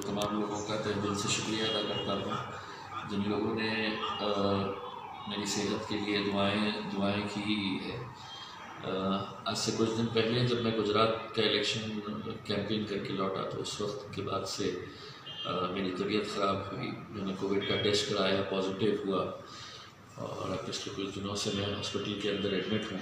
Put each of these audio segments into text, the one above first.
तमाम लोगों का तहे दिल से शुक्रिया अदा करता हूँ जिन लोगों ने मेरी सेहत के लिए दुआएं की है। आज से कुछ दिन पहले जब मैं गुजरात का इलेक्शन कैंपेन करके लौटा तो उस वक्त के बाद से मेरी तबीयत ख़राब हुई। मैंने कोविड का टेस्ट कराया, पॉजिटिव हुआ और अब पिछले कुछ दिनों से मैं हॉस्पिटल के अंदर एडमिट हूँ।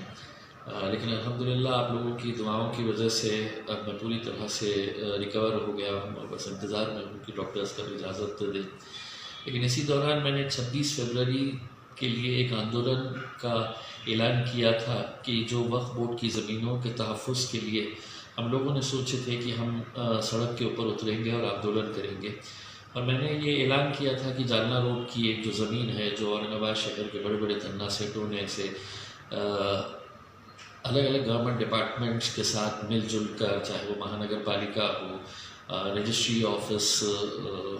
लेकिन अल्हम्दुलिल्लाह आप लोगों की दुआओं की वजह से अब मैं पूरी तरह से रिकवर हो गया हूँ और बस इंतज़ार में हूँ कि डॉक्टर्स का इजाज़त दें। लेकिन इसी दौरान मैंने 26 फरवरी के लिए एक आंदोलन का ऐलान किया था कि जो वक्फ बोर्ड की ज़मीनों के तहफ़्फ़ुज़ के लिए हम लोगों ने सोचे थे कि हम सड़क के ऊपर उतरेंगे और आंदोलन करेंगे। और मैंने ये ऐलान किया था कि जालना रोड की एक जो ज़मीन है जो औरंगाबाद शहर के बड़े बड़े धन्ना सेठों ने इसे अलग अलग गवर्नमेंट डिपार्टमेंट्स के साथ मिलजुल कर, चाहे वो महानगर पालिका हो, रजिस्ट्री ऑफिस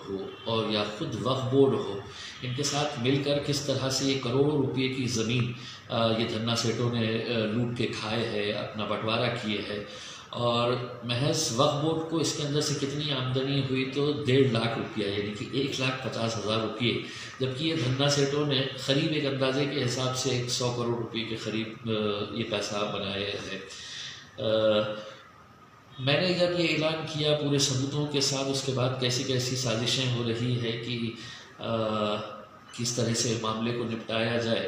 हो और या खुद वक्फ बोर्ड हो, इनके साथ मिलकर किस तरह से ये करोड़ों रुपए की ज़मीन ये धन्ना सेठों ने लूट के खाए है, अपना बंटवारा किए है। और महज वक्फ बोर्ड को इसके अंदर से कितनी आमदनी हुई तो 1.5 लाख रुपया, यानी कि 1,50,000 रुपये, जबकि ये धन्ना सेठों ने करीब एक अंदाजे के हिसाब से 100 करोड़ रुपये के करीब ये पैसा बनाया है। मैंने जब ये ऐलान किया पूरे सबूतों के साथ, उसके बाद कैसी कैसी साजिशें हो रही है कि किस तरह से मामले को निपटाया जाए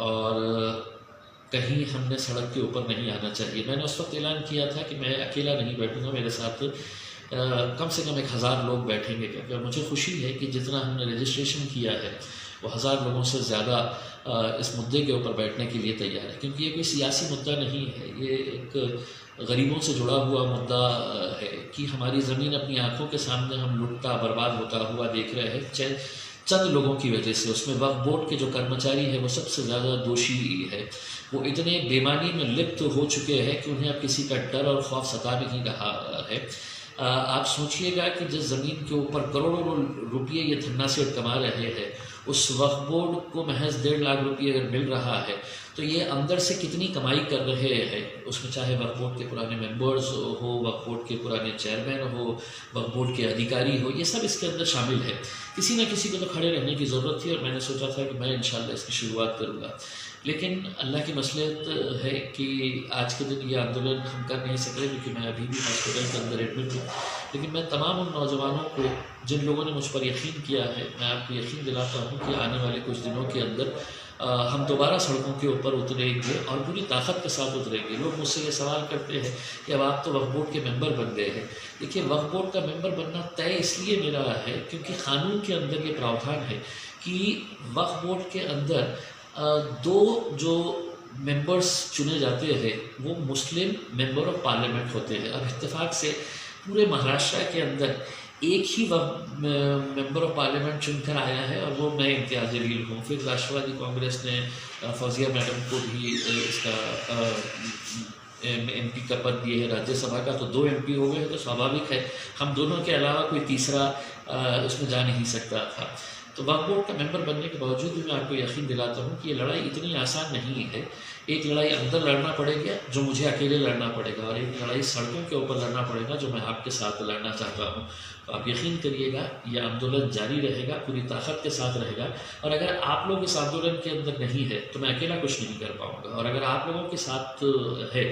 और कहीं हमने सड़क के ऊपर नहीं आना चाहिए। मैंने उस वक्त ऐलान किया था कि मैं अकेला नहीं बैठूंगा, मेरे साथ कम से कम 1000 लोग बैठेंगे, क्योंकि मुझे खुशी है कि जितना हमने रजिस्ट्रेशन किया है वो 1000 लोगों से ज़्यादा इस मुद्दे के ऊपर बैठने के लिए तैयार है। क्योंकि ये कोई सियासी मुद्दा नहीं है, ये एक गरीबों से जुड़ा हुआ मुद्दा है कि हमारी ज़मीन अपनी आँखों के सामने हम लुटता बर्बाद होता हुआ देख रहे हैं चंद लोगों की वजह से। उसमें वक्फ बोर्ड के जो कर्मचारी है वो सबसे ज़्यादा दोषी है। वो इतने बेईमानी में लिप्त हो चुके हैं कि उन्हें अब किसी का डर और खौफ सता नहीं रहा है। आप सोचिएगा कि जिस ज़मीन के ऊपर करोड़ों रुपये ये धन्ना सेठ कमा रहे हैं, उस वक्फ बोर्ड को महज 1.5 लाख रुपये अगर मिल रहा है तो ये अंदर से कितनी कमाई कर रहे हैं। उसमें चाहे वक्फ बोर्ड के पुराने मेंबर्स हो, वक्फ बोर्ड के पुराने चेयरमैन हो, वक्फ बोर्ड के अधिकारी हो, ये सब इसके अंदर शामिल है। किसी न किसी को तो खड़े रहने की ज़रूरत थी और मैंने सोचा था कि मैं इंशाल्लाह इसकी शुरुआत करूँगा। लेकिन अल्लाह की मसलियत है कि आज के दिन ये आंदोलन हम कर नहीं सकते क्योंकि मैं अभी भी हॉस्पिटल के अंदर एडमिट हूँ। लेकिन मैं तमाम उन नौजवानों को जिन लोगों ने मुझ पर यकीन किया है, मैं आपको यकीन दिलाता हूँ कि आने वाले कुछ दिनों के अंदर हम दोबारा सड़कों के ऊपर उतरेंगे और पूरी ताकत के साथ उतरेंगे। लोग मुझसे ये सवाल करते हैं कि अब आप तो वक्फ बोर्ड के मेंबर बन गए हैं। देखिए, वक्फ बोर्ड का मेंबर बनना तय इसलिए मेरा है क्योंकि क़ानून के अंदर ये प्रावधान है कि वक्फ बोर्ड के अंदर 2 जो मेंबर्स चुने जाते हैं वो मुस्लिम मेंबर ऑफ पार्लियामेंट होते हैं। अब इत्तेफाक से पूरे महाराष्ट्र के अंदर एक ही मेंबर ऑफ पार्लियामेंट चुनकर आया है और वो मैं इम्तियाज़ जलील हूँ। फिर राष्ट्रवादी कांग्रेस ने फौजिया मैडम को भी इसका MP का पद दिए है राज्यसभा का, तो 2 MP हो गए हैं। तो स्वाभाविक है हम दोनों के अलावा कोई तीसरा उसमें जा नहीं सकता था। तो वक्फ बोर्ड का मेंबर बनने के बावजूद भी मैं आपको यकीन दिलाता हूँ कि ये लड़ाई इतनी आसान नहीं है। एक लड़ाई अंदर लड़ना पड़ेगा जो मुझे अकेले लड़ना पड़ेगा, और एक लड़ाई सड़कों के ऊपर लड़ना पड़ेगा जो मैं आपके साथ लड़ना चाहता हूँ। तो आप यकीन करिएगा ये आंदोलन जारी रहेगा, पूरी ताकत के साथ रहेगा। और अगर आप लोग इस आंदोलन के अंदर नहीं है तो मैं अकेला कुछ नहीं कर पाऊँगा, और अगर आप लोगों के साथ है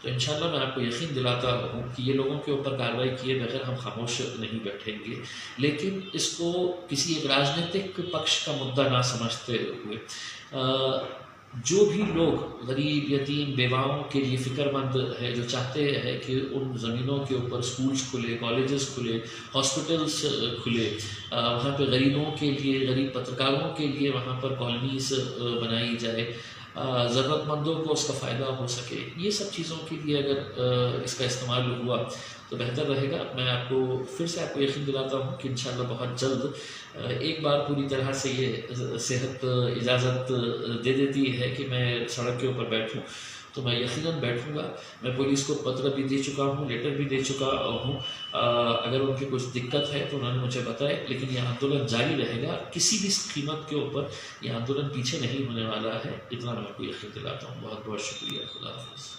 तो इंशाल्लाह मैं आपको यकीन दिलाता हूँ कि ये लोगों के ऊपर कार्रवाई किए बगैर हम खामोश नहीं बैठेंगे। लेकिन इसको किसी एक राजनीतिक पक्ष का मुद्दा ना समझते हुए जो भी लोग गरीब, यतीम, बेवाओं के लिए फ़िक्रमंद है, जो चाहते हैं कि उन ज़मीनों के ऊपर स्कूल्स खुले, कॉलेजेस खुले, हॉस्पिटल्स खुले, वहाँ पे गरीबों के लिए, गरीब पत्रकारों के लिए वहाँ पर कॉलोनीज़ बनाई जाए, ज़रूरतमंदों को उसका फ़ायदा हो सके, ये सब चीज़ों के लिए अगर इसका इस्तेमाल हुआ तो बेहतर रहेगा। मैं आपको फिर से आपको यकीन दिलाता हूँ कि इंशाल्लाह बहुत जल्द एक बार पूरी तरह से ये सेहत इजाज़त दे देती है कि मैं सड़क के ऊपर बैठूँ तो मैं यकीनन बैठूँगा। मैं पुलिस को पत्र भी दे चुका हूँ, लेटर भी दे चुका हूँ। अगर उनकी कुछ दिक्कत है तो उन्होंने मुझे बताया, लेकिन यह आंदोलन जारी रहेगा। किसी भी कीमत के ऊपर यह आंदोलन पीछे नहीं होने वाला है, इतना मैं आपको यकीन दिलाता हूँ। बहुत बहुत शुक्रिया। खुदा हाफ़िज़।